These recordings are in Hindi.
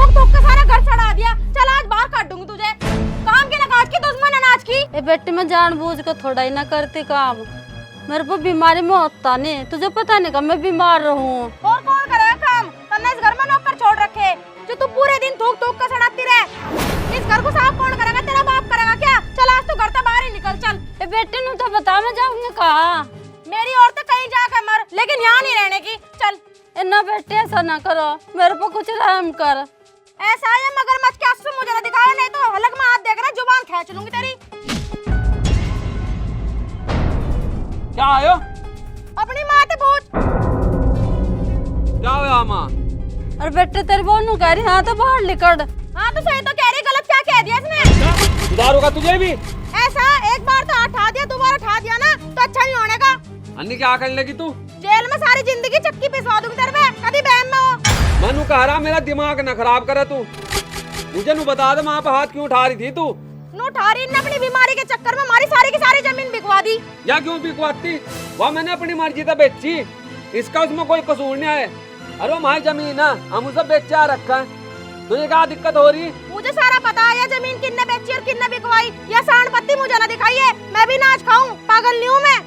थूक थूक के सारा घर सड़ा दिया। चल आज बाहर काट दूंगी तुझे। काम की ना काट की दुश्मन अनाज की। ए बेटी मैं जानबूझ कर थोड़ा ही ना करती काम, मेरे को बीमारी में होता नहीं, तुझे पता नहीं कब मैं बीमार रहूं। और कौन करेगा काम? तन्ने इस घर में नौकर छोड़ रखे जो तू पूरे दिन थूक थूक कर सड़ाती रहे। इस घर को साफ कौन करेगा? तेरा बाप करेगा क्या? चल आज तू घर से बाहर ही निकल चल। ए बेटी नु तो बता मैं जाऊंगी कहाँ? मेरी औरत कहीं जाकर मर, लेकिन यहाँ नहीं रहने की। चल ए ना बेटी ऐसा ना करो, मेरे को कुछ रहम कर। ऐसा है मगरमच्छ के आंसू मुझे ना दिखाओ, नहीं तो हलक में हाथ देकर जुबान खींच लूंगी तेरी। क्या आयो? अपनी माँ से पूछ। क्या हुआ माँ? अरे बेटे तेरी बहू नु कह रही हाँ तो बाहर निकल। हाँ तो सही तो कह रही, गलत क्या कह दिया इसने? सुधार होगा तुझे भी। ऐसा एक बार तो उठा दिया, दोबारा उठा दिया ना तो अच्छा नहीं होने का। अन्नी क्या करने लगी तू? जेल में सारी जिंदगी चक्की पिसवा दूंगी तेरे में, कभी बहन में हो। मनु कह रहा मेरा दिमाग न खराब करे तू। मुझे नु बता दे माँ पे हाथ क्यों उठा रही थी तू? नू ठारी ने अपनी बीमारी के चक्कर में हमारी सारी की सारी जमीन बिकवा दी। या क्यों बिकवाती? वह मैंने अपनी मर्जी से बेची, इसका उसमें कोई कसूर नहीं है। अरे हमारी जमीन है, हम उसे बेचा रखा है, तुझे क्या दिक्कत हो रही? मुझे सारा पता है, ये जमीन किन्ने बेची और किन्ने बिकवाई। ये सांड पत्ती मुझे ना दिखाइए, मैं भी नाच खाऊं, पागल नहीं हूँ मैं।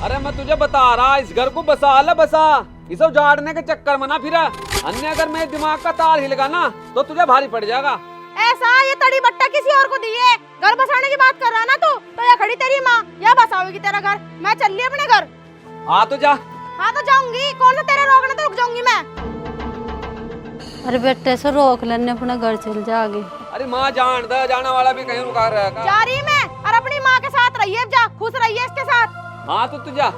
अरे मैं तुझे बता रहा, इस घर को बसा ले बसा, इसे उजाड़ने के चक्कर में ना फिरा। अन्य अगर मेरे दिमाग का तार हिलगा ना तो तुझे भारी पड़ जाएगा। ऐसा ये तड़ी बट्टा किसी और को दी है, घर बसाने की बात कर रहा ना तू, तो ये खड़ी तेरी माँ या बसाओगी तेरा घर। मैं चल ली अपने घर। हाँ तो जा। हाँ तो जाऊंगी, कौन सा तेरे रोकने तो रुक जाऊंगी मैं। अरे बेटे से रोक लेने अपने घर चल जा आगे। अरे माँ जान दे, जाने वाला भी कहीं रुका रहेगा। जा रही मैं, और अपनी माँ के साथ रहिए, जा खुश रहिए इसके साथ। हाँ तो तू जा।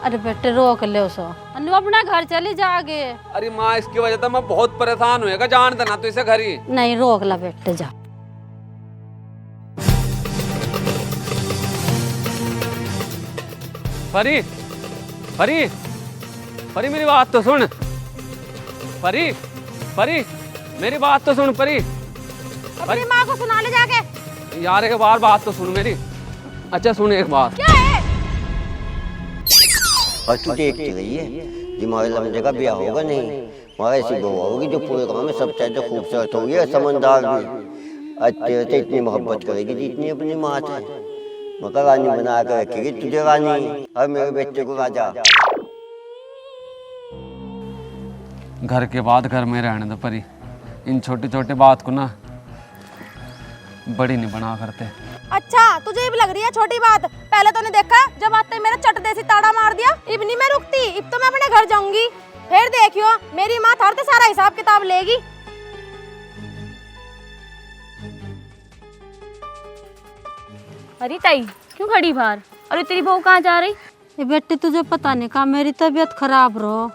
अरे बेटे रोक ले उसो, अन्नू अपना घर चली जा आगे। अरे माँ इसकी वजह से मैं बहुत परेशान हुएगा, जान देना तो इसे घर ही। नहीं रोक ला बेटे जा। परी परी परी मेरी बात तो सुन। परी परी मेरी बात तो सुन परी। अपनी माँ को सुना ले जाके। यार एक बार बात तो सुन मेरी। अच्छा सुन एक बात। क्या है? और तू देखती रही है, दिमाग लमझे का ब्याह होगा नहीं, वहाँ ऐसी बहू होगी जो पूरे गांव में सब चाहते खूबसूरत होगी, समझदार भी, तेरे से इतनी मोहब्बत करेगी जितनी अपनी माँ से, मगर रानी बना कर रखेगी तुझे रानी, और मेरे बच्चे को राजा। घर के बाद घर में रहने दो परी, इन छोटी छोटी बात को ना बड़ी नहीं बना करते। अच्छा तुझे भी लग रही है छोटी बात? पहले तो नहीं देखा जब आते मेरा चट देसी ताड़ा मार दिया, अब नहीं मैं रुकती, अब तो मैं अपने घर जाऊंगी। फिर देखियो मेरी माँ थार से सारा हिसाब किताब लेगी। अरे ताई क्यों खड़ी बाहर? अरे तेरी बहू कहाँ जा रही? ये बेटी तुझे पता नहीं कहा मेरी तबीयत खराब रहो,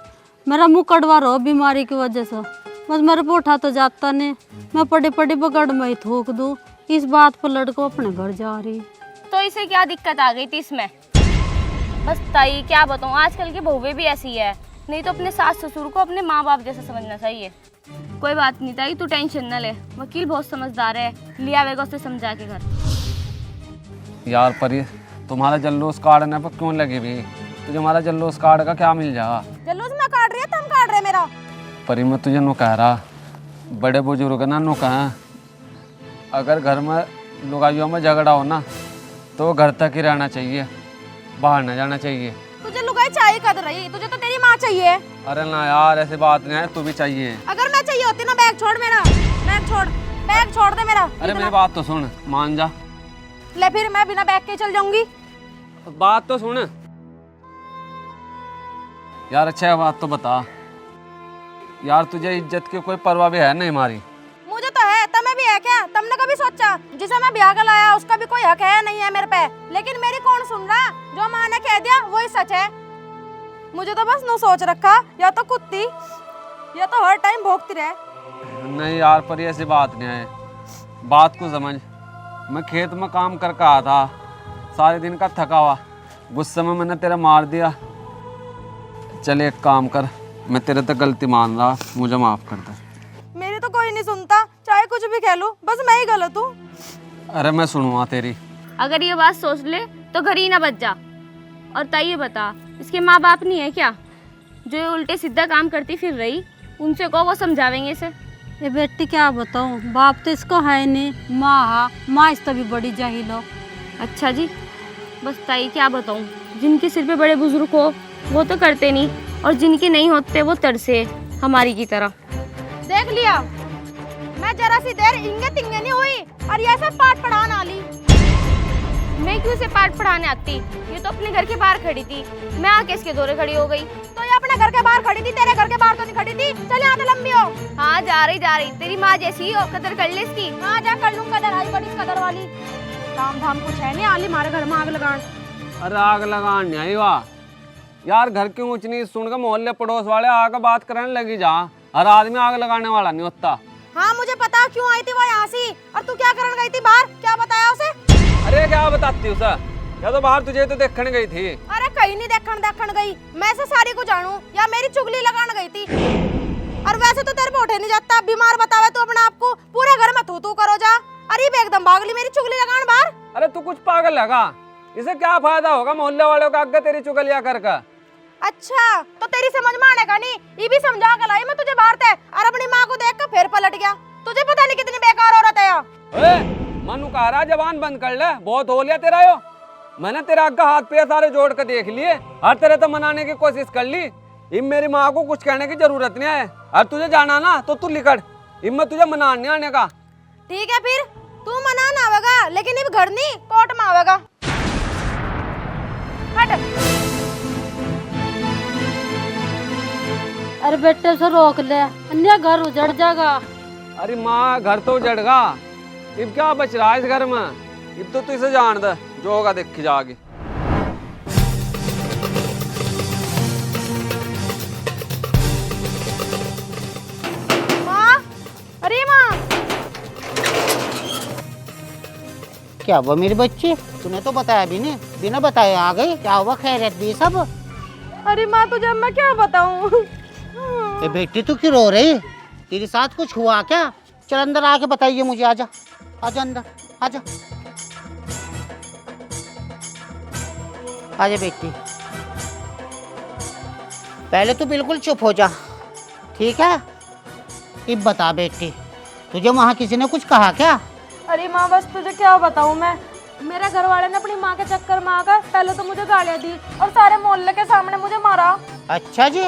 मेरा मुंह कड़वा रहो बीमारी की वजह से, बस मेरे को उठा तो जाता नहीं, मैं पड़ी पड़ी बगड़ में ही थूक दूं। इस बात पर लड़को अपने घर जा रही। तो इसे क्या दिक्कत आ गई थी इसमें? बस ताई क्या बताऊँ, आजकल की बहुएं भी ऐसी है, नहीं तो अपने सास ससुर को अपने माँ बाप जैसा समझना चाहिए। कोई बात नहीं ताई, तू टेंशन न ले, वकील बहुत समझदार है, लिया आवेगा उसे समझा के घर। यार परी तुम्हारा जल्लूस काटने पर क्यों लगी भी? तुझे हमारा जल्लूस काट का क्या मिल जाएगा? जल्लूस में काट रही है, तुम काट रहे मेरा। परी मैं तुझे नो कह रहा, बड़े बुजुर्ग ना नो कहा, अगर घर में लुगाइयों में झगड़ा हो ना तो घर तक ही रहना चाहिए, बाहर न जाना चाहिए। तुझे लुगाई चाहिए कद रही, तुझे तो तेरी माँ चाहिए। अरे ना यार ऐसी बात नहीं है, तू भी चाहिए। अगर मैं चाहिए होती ना, बैग छोड़ मेरा, बैग छोड़, बैग छोड़ दे मेरा। अरे मेरी बात तो सुन, मान जा। ले फिर मैं बिना बैग के चल जाऊंगी। बात तो सुन यार, अच्छा बात तो बता यार, तुझे इज्जत की कोई परवाह भी है नहीं हमारी? मुझे तो है, तुम्हें भी है क्या? तुमने कभी सोचा जिसे मैं ब्याह कर लाया उसका भी कोई हक है नहीं है मेरे पे? लेकिन मेरी कौन सुन रहा, जो माँ ने कह दिया वही सच है। मुझे तो बस नो सोच रखा, या तो कुत्ती या तो हर टाइम भोगती रहे। नहीं यार पर ऐसी बात नहीं है, बात को समझ। मैं खेत में काम करके आया था, सारे दिन का थका हुआ, गुस्से में मैंने तेरा मार दिया। चल एक काम कर, मैं तेरे तक गलती मान रहा, मुझे माफ कर दे। मेरी तो कोई नहीं सुनता, चाहे कुछ भी कह लूं, बस मैं ही गलत हूँ। अरे मैं सुनूंगा तेरी। अगर ये बात सोच ले तो घर ही ना बच जा। और ताई ये बता, इसके माँ बाप नहीं है क्या जो ये उल्टे सीधा काम करती फिर रही? उनसे कहो, वो समझावेंगे इसे। ये बेटी क्या बताऊँ, बाप तो इसको है नहीं, माँ इस तभी बड़ी जाहिल हो। अच्छा जी, बस ताई क्या बताऊँ, जिनके सिर पे बड़े बुजुर्ग हो वो तो करते नहीं, और जिनके नहीं होते वो तरसे हमारी की तरह। देख लिया, मैं जरा सी देर इंगे तिंगे नहीं हुई और ये सब पाठ पढ़ाने आली। मैं क्यों से पाठ पढ़ाने आती, ये तो अपने घर के बाहर खड़ी थी, मैं आके इसके दौरे खड़ी हो गई। तो ये अपने घर के बाहर खड़ी थी, तेरे घर के बाहर तो नहीं खड़ी थी। चल यहाँ से लंबी हो। हाँ जा रही, तेरी माँ जैसी हो, कदर कर ले इसकी। हाँ जा कर लूँ कदर, आई बड़ी कदर वाली। काम धाम कुछ है नहीं, आली हमारे घर में आग लगान। अरे आग लगान नहीं आई वाह यार, घर की ऊंच नीच सुन के मोहल्ले पड़ोस वाले आके बात करने लगी। जा, हर आदमी आग लगाने वाला नहीं होता। हाँ मुझे पता क्यों आई थी वो यहाँ से, और तू क्या करने गई थी बाहर, क्या बताया उसे? अरे क्या बताती उसे, या तो बाहर तुझे तो देखने गई थी। अरे कहीं नहीं देखने गई, मैं से सारी को जानू या मेरी चुगली लगाने गई थी। और वैसे तो तेरे पे उठे नहीं जाता, बीमार बतावे तो अपने आप को, पूरे घर में तू करो जा। अरे ये एकदम भागली मेरी चुगली लगान बाहर। अरे तू कुछ पागल लगा, इसे क्या फायदा होगा मोहल्ले वालों का आगे तेरी चुगलिया कर। अच्छा तो तेरी समझ में आने का नहीं, ये भी समझा कर लाई मैं तुझे बाहर थे, और अपनी माँ को देख कर फिर पलट गया। तुझे पता नहीं कितनी बेकार औरत है। मनु कह रहा जबान बंद कर ले, बहुत हो लिया तेरा यो। मैंने तेरा आगे हाथ पे सारे जोड़ कर देख लिए, हर तरह तो मनाने की कोशिश कर ली। इब मेरी माँ को कुछ कहने की जरूरत नहीं है, और तुझे जाना ना तो तू निकल, इब मैं तुझे मनाने नहीं आने का। ठीक है फिर तू मना ना आवेगा, लेकिन इब घर नहीं कोर्ट में आवेगा। हट। अरे बेटे से रोक ले, अन्य घर उजड़ जाएगा। अरे माँ घर तो उजड़गा, इब क्या बच रहा है इस घर में। इब तो तू इसे जान दे, जो होगा देखी जाएगी। माँ, अरे माँ, क्या हुआ मेरे बच्चे, तूने तो बताया भी नहीं, बिना बताए आ गई। क्या हुआ, खैरियत भी सब? अरे माँ तुझे मैं क्या बताऊँ। ए बेटी तू क्यों रो रही, तेरे साथ कुछ हुआ क्या? चल अंदर आके बताइए मुझे, आजा आजा अंदर आजा। आजा बेटी, पहले तू बिल्कुल चुप हो जा, ठीक है? अब बता बेटी, तुझे वहाँ किसी ने कुछ कहा क्या? अरे माँ बस तुझे क्या बताऊँ मैं, मेरे घर वाले ने अपनी माँ के चक्कर में आकर पहले तो मुझे गालियाँ दी और सारे मोहल्ले के सामने मुझे मारा। अच्छा जी,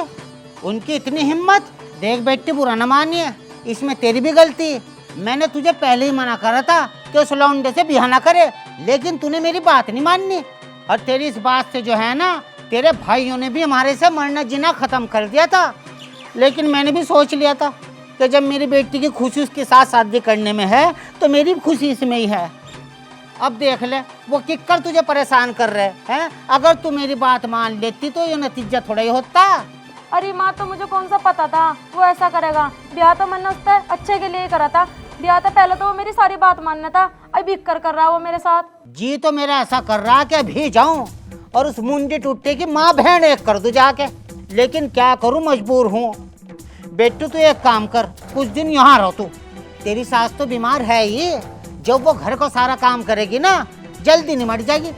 उनकी इतनी हिम्मत। देख बेटी बुरा न मानिए, इसमें तेरी भी गलती। मैंने तुझे पहले ही मना करा था कि उस लौंडे से बिहा ना करे, लेकिन तूने मेरी बात नहीं मानी। और तेरी इस बात से जो है ना, तेरे भाइयों ने भी हमारे से मरना जीना खत्म कर दिया था। लेकिन मैंने भी सोच लिया था कि जब मेरी बेटी की खुशी उसके साथ शादी करने में है तो मेरी खुशी इसमें ही है। अब देख ले वो किक्कर तुझे परेशान कर रहे हैं। अगर तू मेरी बात मान लेती तो ये नतीजा थोड़ा ही होता। अरे माँ तो मुझे कौन सा पता था वो ऐसा करेगा, ब्याह तो मैंने उससे अच्छे के लिए करा था। ब्याह तो पहले तो वो मेरी सारी बात मानना था, अभी कर रहा है वो मेरे साथ। जी तो मेरा ऐसा कर रहा कि अभी जाऊं और उस मुंडी टूटे की माँ बहन एक कर दूं जाके, लेकिन क्या करूं, मजबूर हूँ। बेटू तू एक काम कर, कुछ दिन यहाँ रहो तू। तेरी सास तो बीमार है ही, जब वो घर को सारा काम करेगी ना जल्दी निमट जाएगी,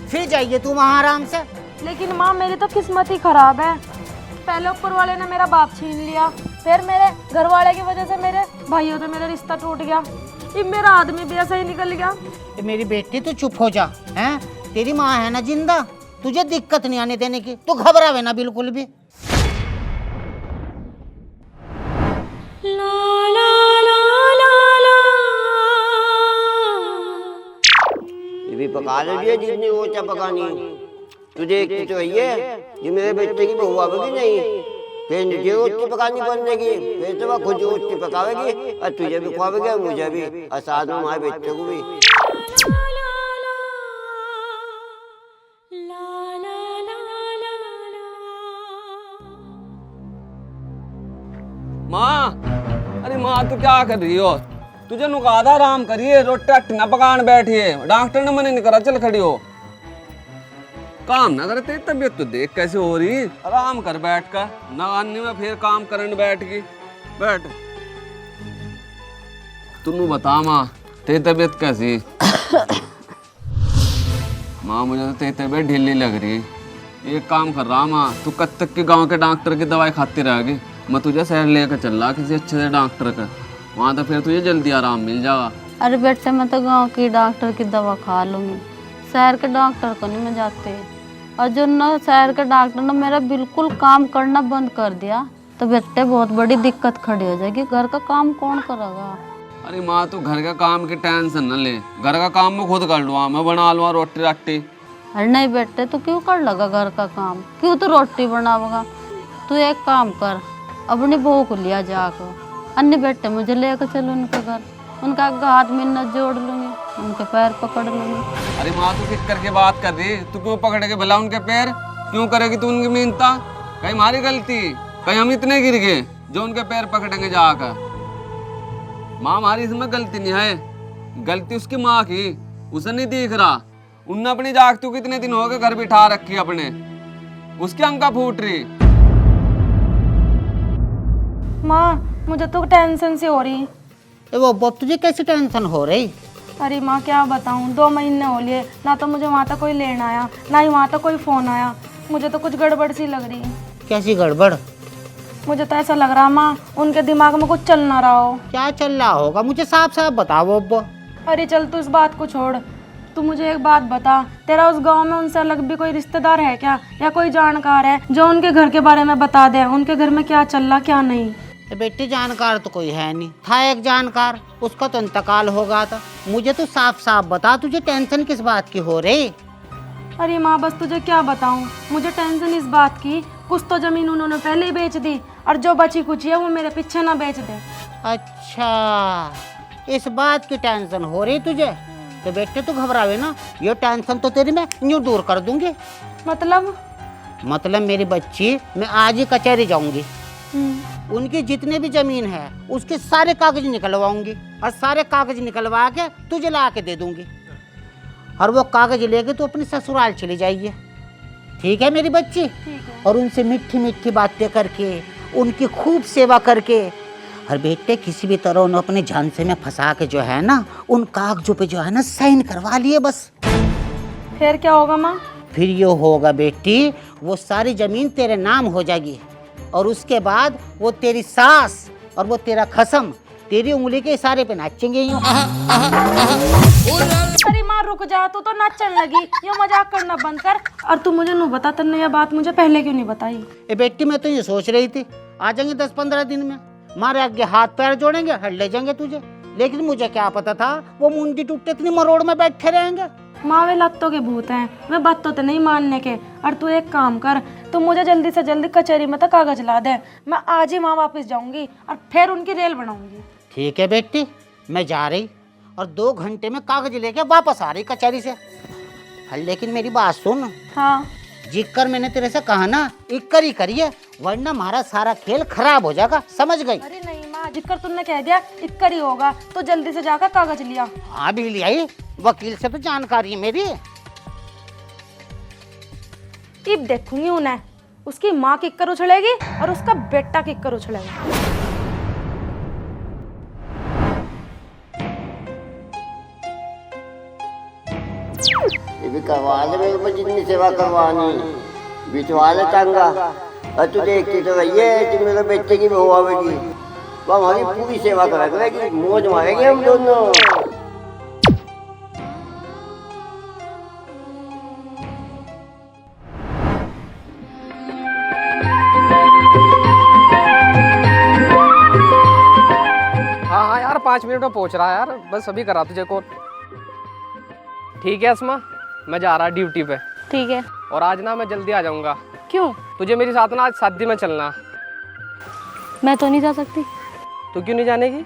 फिर जाइए तू वहाँ आराम से। लेकिन माँ मेरी तो किस्मत ही खराब है, पहले ऊपर वाले ने मेरा बाप छीन लिया, फिर मेरे घर वाले की वजह से मेरे भाइयों से मेरा रिश्ता टूट गया, अब मेरा आदमी भी ऐसा ही निकल गया। मेरी बेटी तू चुप हो जा, हैं? तेरी माँ है ना जिंदा, तुझे दिक्कत नहीं आने देने की, तू घबरावे ना बिल्कुल भी। ये भी पका ले जितनी वो क्या पकानी। तू देखती तो है ये मेरे बेटे की बहू आवेगी नहीं, फिर मुझे रोटी पकानी पड़ेगी, फिर तो वह खुद रोटी पकावेगी और तुझे भी खुआवेगी और मुझे भी, और साथ में हमारे बेटे को भी। माँ, अरे माँ तू क्या कर रही हो? तुझे नुका था आराम करिए, रोटी अट्टी न पकान बैठिए, डॉक्टर ने मना नहीं करा, चल खड़ी हो। काम ना करते, तबीयत तो देख कैसे हो रही, आराम कर बैठ कर, ना अन्य में फिर काम करने बैठ गई। बैठ, तू बता माँ तेरी तबीयत कैसी? माँ मुझे तो तेरी तबीयत ढीली लग रही है। एक काम कर रहा माँ, तू कब तक के गांव के डॉक्टर की दवाई खाती रहेगी? मैं तुझे शहर लेकर चल रहा किसी अच्छे से डॉक्टर का, वहाँ तो फिर तुझे जल्दी आराम मिल जाएगा। अरे बेटे मैं तो गांव की डॉक्टर की दवा खा लूँगी, शहर के डॉक्टर को नहीं मैं जाते। और जो ना शहर के डॉक्टर ने मेरा बिल्कुल काम करना बंद कर दिया तो बेटे बहुत बड़ी दिक्कत खड़ी हो जाएगी। घर का काम कौन करेगा? अरे माँ तू घर का काम की टेंशन न ले, घर का काम मैं खुद कर लूँगा, मैं बना लूँगा रोटी राटी। अरे नहीं बेटे तू क्यों कर लगा घर का काम, क्यों तू रोटी बनावेगा? तू एक काम कर, अपनी बहू को लिया जाकर, अन्य बेटे मुझे लेकर चलो उनके घर, उनका हाथ मिन्नत जोड़ लूँगी, उनके पैर पकड़ लूँगी। अरे माँ तू किस करके बात कर रही, तू क्यों पकड़ के भला उनके पैर क्यों करेगी तू उनकी मिन्नता? कहीं हमारी गलती, कहीं हम इतने गिर गए जो उनके पैर पकड़ेंगे जाकर? माँ हमारी इसमें गलती नहीं है, गलती उसकी माँ की, उसे नहीं दिख रहा। उनने अपनी जागती कितने दिन हो गए घर बिठा रखी अपने, उसकी अंका फूट रही। माँ मुझे तो टेंशन सी हो रही। वो अब तुझे कैसी टेंशन हो रही? अरे माँ क्या बताऊँ, 2 महीने हो लिए ना तो मुझे वहाँ तक कोई लेना आया ना ही वहाँ तक कोई फ़ोन आया। मुझे तो कुछ गड़बड़ सी लग रही है। कैसी गड़बड़? मुझे तो ऐसा लग रहा माँ उनके दिमाग में कुछ चल ना रहा हो। क्या चल रहा होगा, मुझे साफ साफ बताओ अब। अरे चल तू इस बात को छोड़, तू मुझे एक बात बता, तेरा उस गांव में उनसे अलग भी कोई रिश्तेदार है क्या, या कोई जानकार है जो उनके घर के बारे में बता दे, उनके घर में क्या चल रहा क्या नहीं? बेटी जानकार तो कोई है नहीं, था एक जानकार, उसका तो इंतकाल हो गया था। मुझे तो साफ साफ बता, तुझे टेंशन किस बात की हो रही? अरे माँ बस तुझे क्या बताऊँ, मुझे टेंशन इस बात की, कुछ तो जमीन उन्होंने पहले ही बेच दी और जो बची कुछ है वो मेरे पीछे ना बेच दे। अच्छा, इस बात की टेंशन हो रही तुझे? तो बेटे तू घबरावे ना, ये टेंशन तो तेरी मैं यूं दूर कर दूंगी। मतलब मेरी बच्ची, मैं आज ही कचहरी जाऊंगी, उनकी जितने भी जमीन है उसके सारे कागज निकलवाऊंगी और सारे कागज निकलवा के तुझे ला के दे दूंगी, और वो कागज लेके तू अपनी ससुराल चली जाइए। ठीक है मेरी बच्ची? और उनसे मीठी मीठी बातें करके, उनकी खूब सेवा करके, और बेटे किसी भी तरह उन्हें अपने झांसे में फंसा के जो है ना, उन कागजों पे जो है ना साइन करवा लिए बस। फिर क्या होगा माँ? फिर ये होगा बेटी, वो सारी जमीन तेरे नाम हो जाएगी, और उसके बाद वो तेरी सास और वो तेरा खसम तेरी उंगली के इशारे पे नाचेंगे यूं। अरे माँ रुक जा, तू तो नाचने लगी, ये मजाक करना बंद कर। और तू मुझे नहीं बता, तन्ने ये बात मुझे पहले क्यों नहीं बताई? ए बेटी मैं तो ये सोच रही थी आ जाएंगे 10-15 दिन में, मारे आगे हाथ पैर जोड़ेंगे, हट ले जाएंगे तुझे, लेकिन मुझे क्या पता था वो मुंडी टूटे इतनी मरोड़ में बैठे रहेंगे। माँ वे लत्तों के भूत हैं, मैं बातों तो नहीं मानने के। और तू एक काम कर, तू मुझे जल्दी से जल्दी कचहरी में तक कागज ला दे, मैं आज ही वहाँ वापस जाऊंगी और फिर उनकी रेल बनाऊंगी। ठीक है बेटी, मैं जा रही और 2 घंटे में कागज लेके वापस आ रही कचहरी से। लेकिन मेरी बात सुन। हाँ जिक्कर मैंने तेरे से कहा ना, इक्कर ही करिए, वरना हमारा सारा खेल खराब हो जाएगा, समझ गई? अरे नहीं माँ, जिक्कर तुमने कह दिया इक्कर ही होगा, तो जल्दी से जाकर कागज लिया। हाँ भी ले आई, वकील से तो जानकारी है मेरी। अब देखूंगी उन्हें, उसकी माँ किक्कर उछलेगी और उसका बेटा किक्कर उछलेगा। ये भी करवा ले मेरे को जितनी सेवा करवानी, बिचवा ले टांगा। और तू देखती तो रही है कि मेरे बेटे की बहू आवेगी, वो हमारी पूरी सेवा करा करेगी, मौज मारेंगे हम दोनों। हाँ हाँ यार 5 मिनट में पहुंच रहा है यार, बस अभी करा तुझे कॉल। ठीक है अस्मा, मैं जा रहा ड्यूटी पे। ठीक है। और आज ना मैं जल्दी आ जाऊंगा। क्यों? तुझे मेरे साथ ना आज शादी में चलना। मैं तो नहीं जा सकती। तू क्यों नहीं जानेगी?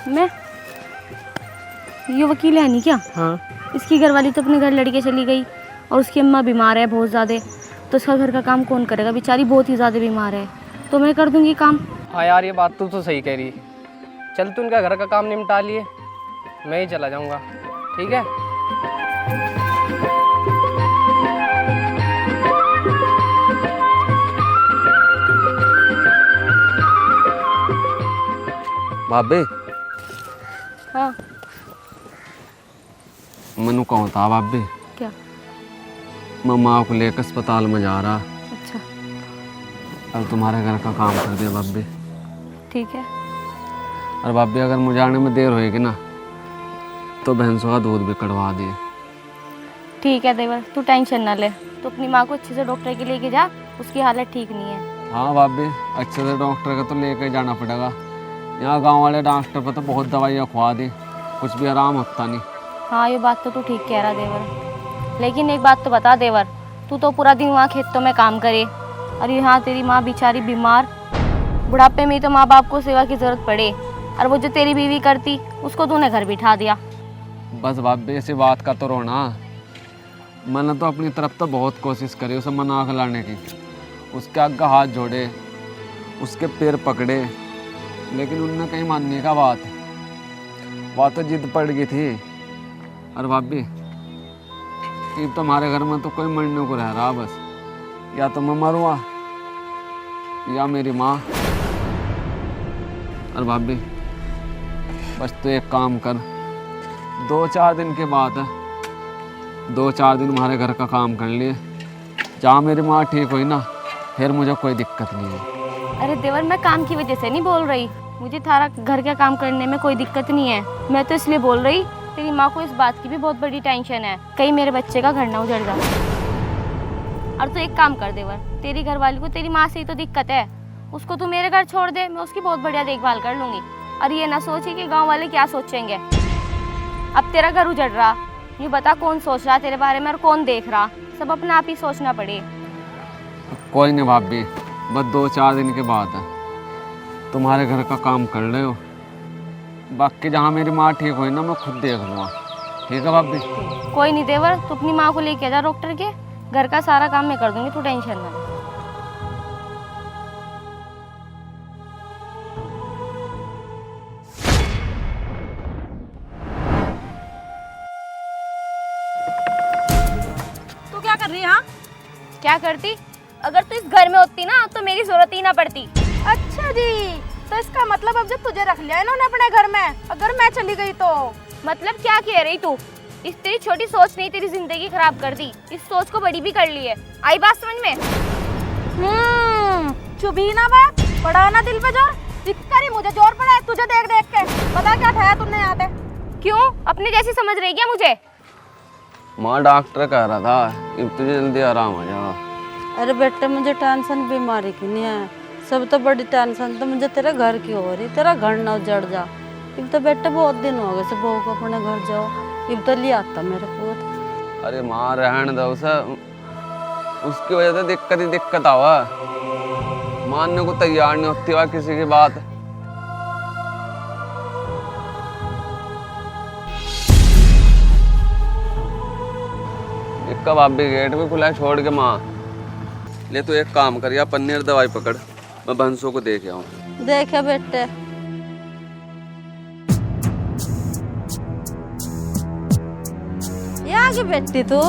मैं, ये वकील है नहीं क्या? हाँ। इसकी घरवाली तो अपने घर लड़के चली गई और उसकी अम्मा बीमार है बहुत ज़्यादा, तो उसका घर का काम कौन करेगा? बेचारी बहुत ही ज़्यादा बीमार है, तो मैं कर दूंगी काम। हाँ यार ये बात तू तो सही कह रही। चल तू उनका घर का काम निपटा लिए, मैं ही चला जाऊंगा। ठीक है? भाभी हाँ मनु कौन था भाभी? क्या? मैं माँ को लेकर अस्पताल में जा रहा, अच्छा अब तुम्हारे घर का काम कर दिया भाभी। ठीक है। और भाभी अगर मुझे आने में देर होएगी ना तो भैंसों का दूध भी कढ़वा दिए। ठीक है देवर, तू टेंशन ना ले, तू अपनी माँ को अच्छे से डॉक्टर के लेके जा, उसकी हालत ठीक नहीं है। हाँ भाभी, अच्छे से डॉक्टर का तो लेके जाना पड़ेगा। यहाँ गांव वाले डॉक्टर पर तो बहुत दवाइयाँ खुआ दी, कुछ भी आराम होता नहीं। हाँ ये बात तो तू ठीक कह रहा देवर, लेकिन एक बात तो बता देवर, तू तो पूरा दिन वहाँ खेतों में काम करे और यहाँ तेरी माँ बेचारी बीमार, बुढ़ापे में तो माँ बाप को सेवा की जरूरत पड़े, और वो जो तेरी बीवी करती उसको तूने घर बिठा दिया। बस भाभी इसी बात का तो रोना। मैंने तो अपनी तरफ तो बहुत कोशिश करी उसे मना कर लाने की, उसके आगे हाथ जोड़े, उसके पैर पकड़े, लेकिन उनने कहीं मानने का बात तो जिद पड़ गई थी। और भाभी ये तो हमारे घर में तो कोई मरने को रह रहा, बस या तो मैं मरूँगा या मेरी माँ। और भाभी बस तो एक काम कर, 2-4 दिन के बाद 2-4 दिन हमारे घर का काम कर लिए, जहाँ मेरी माँ ठीक हुई ना फिर मुझे कोई दिक्कत नहीं है। अरे देवर, मैं काम की वजह से नहीं बोल रही, मुझे थारा घर का काम करने में कोई दिक्कत नहीं है। मैं तो इसलिए बोल रही, तेरी माँ को इस बात की भी बहुत बड़ी टेंशन है, कहीं मेरे बच्चे का घर ना उजड़ जाए। और तू एक काम कर देवर, तेरी घरवाली को तेरी माँ से ही तो दिक्कत है, उसको तू मेरे घर छोड़ दे, मैं उसकी बहुत बढ़िया देखभाल कर लूँगी। और ये ना सोची कि गाँव वाले क्या सोचेंगे। अब तेरा घर उजड़ रहा, ये बता कौन सोच रहा तेरे बारे में और कौन देख रहा, सब अपने आप ही सोचना पड़े। कोई नहीं भाभी, बस 2-4 दिन के बाद तुम्हारे घर का काम कर ले हो, बाकी जहाँ मेरी माँ ठीक हुई ना मैं खुद देख लूँगा। ठीक है भाभी? कोई नहीं देवर, तू अपनी माँ को लेके जा डॉक्टर के, घर का सारा काम मैं कर दूंगी, तू टेंशन ना ले। तू क्या कर रही है? हाँ, क्या करती? अगर तू इस घर में होती ना तो मेरी जरूरत ही ना पड़ती। अच्छा जी, तो इसका मतलब अब जब तुझे रख लिया इन्होंने अपने घर में, अगर मैं चली गई तो? मतलब क्या कह रही तू? इस तेरी छोटी सोच ने तेरी जिंदगी खराब कर दी, इस सोच को बड़ी भी कर ली है। आई बात समझ में? चुभी ना बात, पड़ा ना दिल पे जोर, दिक्कत ही मुझे जोर पड़ा है तुझे देख देख के। पता क्या ठहरा तुमने यहाँ पे? क्यों अपनी जैसी समझ रही क्या मुझे? माँ डॉक्टर कह रहा था कि तुझे जल्दी आराम हो जाएगा। अरे बेटे मुझे टेंशन बीमारी की नहीं है, सब तो बड़ी टेंशन तो मुझे तेरे घर की हो रही, तेरा घर ना उजड़ जा। इब तो बेटे बहुत दिन हो गए से बहू को अपने घर जाओ, इब तो ले आता मेरे पूत। अरे माँ रहने दो उसे, उसकी वजह से दिक्कत आवा, मानने को तैयार नहीं होती वह किसी की बात। कब आप भी गेट भी खुला है छोड़ के माँ ले, तो एक काम कर, या पन्नीर दवाई पकड़, मैं बंसों को देख आऊँ। देखे बेटे, ये आ गई बेटी तू?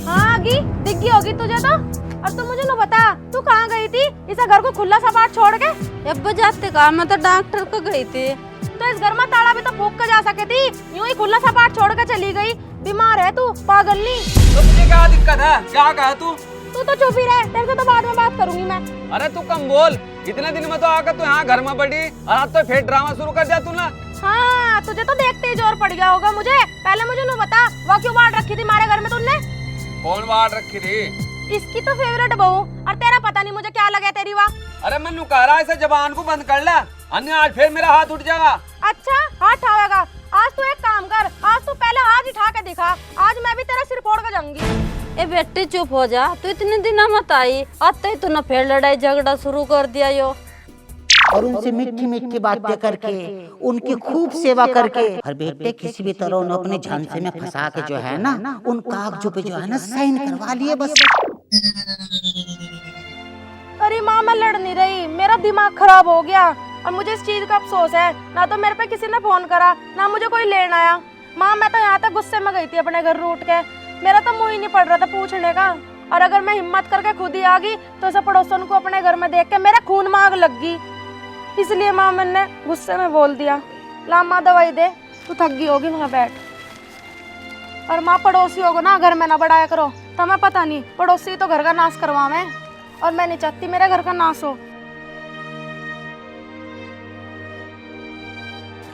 हाँ आगी, दिख गई होगी तुझे तो। और तू मुझे ना बता, तू कहाँ गई थी इस घर को खुला सपाट छोड़ के? अब जाते कहा, मैं तो डॉक्टर को गई थी। तो इस घर में ताला भी तो फूक के जा सके थी, यूं ही खुला सपाट छोड़ के चली गई। बीमार है तू, पागल नहीं? तो तुझे क्या दिक्कत है, क्या कहा तू? तू तो चुप ही रह, तेरे से तो बाद में बात करूंगी मैं। अरे तू कम बोल, इतने दिन में तो आकर तू यहाँ घर में पड़ी और आज तो फिर ड्रामा शुरू कर दिया तू ना। हाँ, तुझे तो देखते ही जोर पड़ गया होगा मुझे। पहले मुझे ना बता, वो क्यों बांट रखी थी हमारे घर में तुमने? कौन बांट रखी थी? इसकी तो फेवरेट बहू, और तेरा पता नहीं मुझे क्या लगे तेरी वाह। अरे मन्नू कह रहा है इसे जबान को बंद कर ले, अन्य आज फिर मेरा हाथ उठ जाएगा। अच्छा हाथ उठावेगा? आज तू एक काम कर, आज तू पहले हाथ उठा के दिखा, आज मैं भी तेरा सिर फोड़ के जाऊंगी। ए बेटी चुप हो जा, तू इतने दिन मत आई, अब तो तूने फिर लड़ाई झगड़ा शुरू कर दिया यो। और उनसे मीठी मीठी बातें करके, उनकी खूब सेवा करके, और बेटे किसी भी तरह उन्हें अपने झांसे में फंसा के जो है ना, उन कागजों पे जो है ना साइन करवा लिए बस। अरे माँ मैं लड़ नहीं रही, मेरा दिमाग खराब हो गया और मुझे इस चीज का अफसोस है। ना तो मेरे पे किसी ने फोन करा, ना मुझे कोई लेने आया। माँ मैं तो यहाँ तक गुस्से में गई थी अपने घर रूठ के, मेरा तो मुंह ही नहीं पड़ रहा था पूछने का। और अगर मैं हिम्मत करके खुद ही आ गई तो सब पड़ोसन को अपने घर में देख के मेरा खून मांग लग गई। इसलिए माँ मैंने गुस्से में बोल दिया, ला माँ दवाई दे, तू थक गई होगी वहाँ बैठ। और माँ पड़ोसियों को ना घर में ना बढ़ाया करो, तुम्हें पता नहीं पड़ोसी तो घर का नाश करवावे, और मैं नहीं चाहती मेरे घर का नाश हो।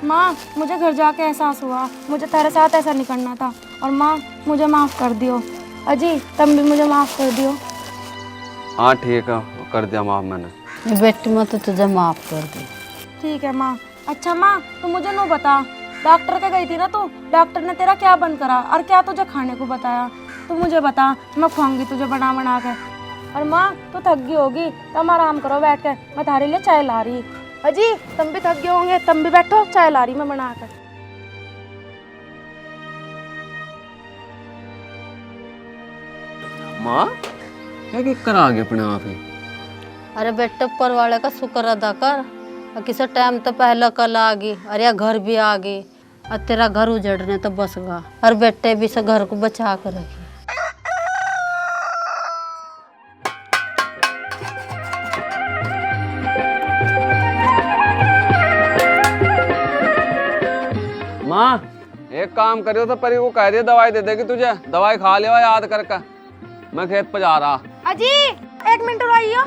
माँ मुझे घर जाके एहसास हुआ मुझे तेरे साथ ऐसा नहीं करना था। और माँ मुझे माफ़ कर दियो। अजी तुम भी मुझे माफ़ कर दियो। हाँ ठीक है, कर दिया माफ मैंने। बेटी मैं तो तुझे माफ कर दी। ठीक है माँ। अच्छा माँ तू मुझे नो बता, डॉक्टर के गई थी ना तू, डॉक्टर ने तेरा क्या बंद करा और क्या तुझे खाने को बताया? तू मुझे बता, मैं खुआऊंगी तुझे बना बना के। और माँ तू थक गई होगी, तुम आराम करो बैठ के, मैं तुम्हारे लिए चाय ला रही। अजी तुम भी थक गए होंगे, तुम भी बैठो, चाय ला रही मैं बना कर। माँ क्या कर आ गए अपने आप ही? अरे बेटे ऊपर वाले का शुक्र अदा कर, और किसी टाइम तो पहले कल आ गई, अरे घर भी आ गई, और तेरा घर उजड़ने तो बस गया, और बेटे भी से घर को बचा कर रखी। माँ एक काम करियो तो परी को कह दिया दवाई दे देगी तुझे, दवाई खा लियो याद करके। मैं खेत पे जा रहा। अजी 1 मिनट रुकियो।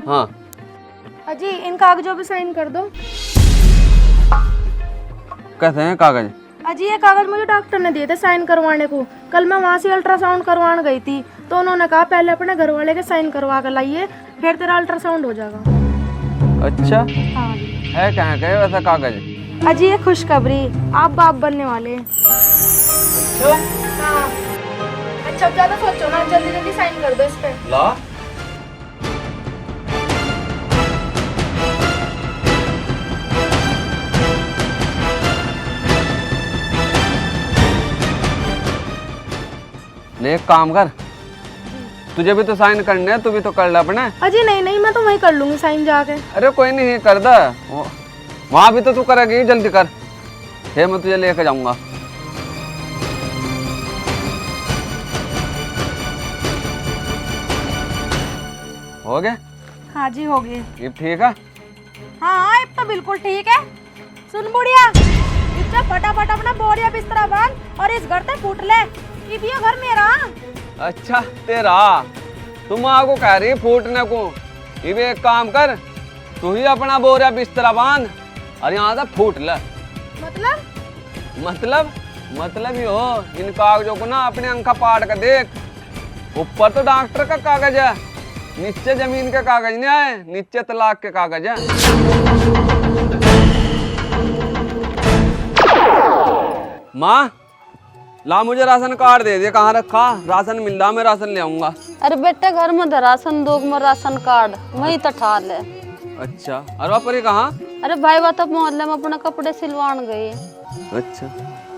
हाँ अजी इन कागजों पे साइन कर दो। कहते हैं कागज? अजी ये कागज मुझे डॉक्टर ने दिए थे साइन करवाने को। कल मैं वहाँ से अल्ट्रासाउंड करवाने गई थी तो उन्होंने कहा पहले अपने घर वाले के साइन करवा कर लाइए, फिर तेरा अल्ट्रासाउंड हो जाएगा। अच्छा हाँ है, कहाँ गए वैसा कागज? अजी ये खुशखबरी, आप बाप बनने वाले हैं। हाँ। अच्छा अब ज्यादा सोचो ना, जल्दी जल्दी साइन कर दो इस पे। ला ने एक काम कर, तुझे भी तो साइन करने हैं, तू भी तो कर ले अपने। अजी नहीं नहीं मैं तो वहीं कर लूंगी साइन जाके। अरे कोई नहीं कर दे, वहां भी तो तू करेगी, जल्दी कर। ये मैं तुझे लेके जाऊंगा। हो गए? हाँ जी हो गए। ये ठीक है? हाँ अब तो बिल्कुल ठीक है। सुन बुढ़िया, इससे फटाफट अपना बोरिया बिस्तरा बांध और इस घर से फूट ले, ये भी घर मेरा। अच्छा तेरा, तुम आगो कह रही फूटने को। ये भी एक काम कर, तू ही अपना बोरिया बिस्तरा बांध और यहाँ से फूट ले। मतलब ही हो, इन कागजों को ना अपने अंखा पाट कर देख। ऊपर तो डॉक्टर का कागज है, नीचे जमीन के कागज नहीं आए, नीचे तलाक के कागज है। माँ ला मुझे राशन कार्ड दे दे, कहाँ रखा? राशन मिल रहा, मैं राशन ले आऊंगा। अरे बेटे घर में धरा संदूक में राशन कार्ड वही तो ठा ले। अच्छा और वहाँ पर कहाँ? अरे भाई बात अब मोहल्ले में अपने कपड़े सिलवान गई। अच्छा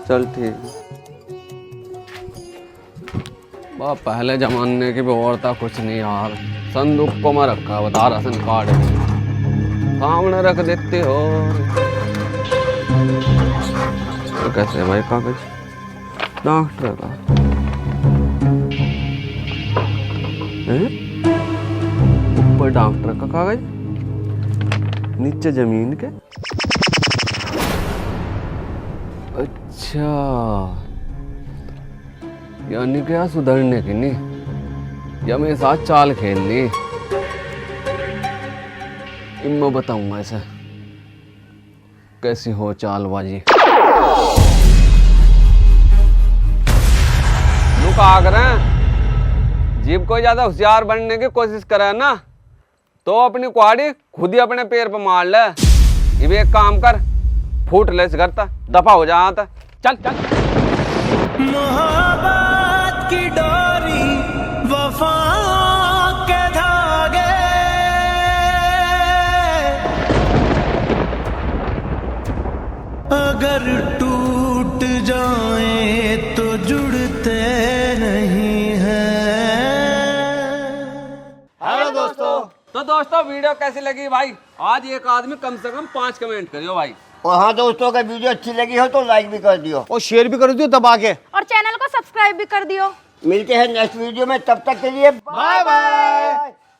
चल ठीक। बाप पहले जमाने की भी औरता कुछ नहीं यार, संदूक को मैं रखा बता राशन कार्ड सामने रख देते हो तो कैसे भाई कागज डॉक्टर का? ऊपर डॉक्टर का कागज, नीचे जमीन के। अच्छा यानी क्या सुधरने की नहीं, या मेरे साथ चाल खेल ली। मैं बताऊंगा इसे कैसी हो चालबाजी। कहा करें, जीव को ज्यादा होशियार बनने की कोशिश करे ना तो अपनी कुहाड़ी खुद ही अपने पैर पर मार ले। ये भी एक काम कर, फूट ले इस घर तक, दफा हो जा। चल चल। मोहब्बत की डोरी वफा के धागे, अगर टूट जाए तो जुड़ते नहीं हैं। हेलो दोस्तों। तो दोस्तों वीडियो कैसी लगी भाई? आज एक आदमी कम से कम 5 कमेंट करियो भाई। और हाँ दोस्तों, अगर वीडियो अच्छी लगी हो तो लाइक भी कर दियो और शेयर भी कर दियो दबा के। और चैनल को सब्सक्राइब भी कर दियो। मिलते हैं नेक्स्ट वीडियो में, तब तक के लिए बाय बाय।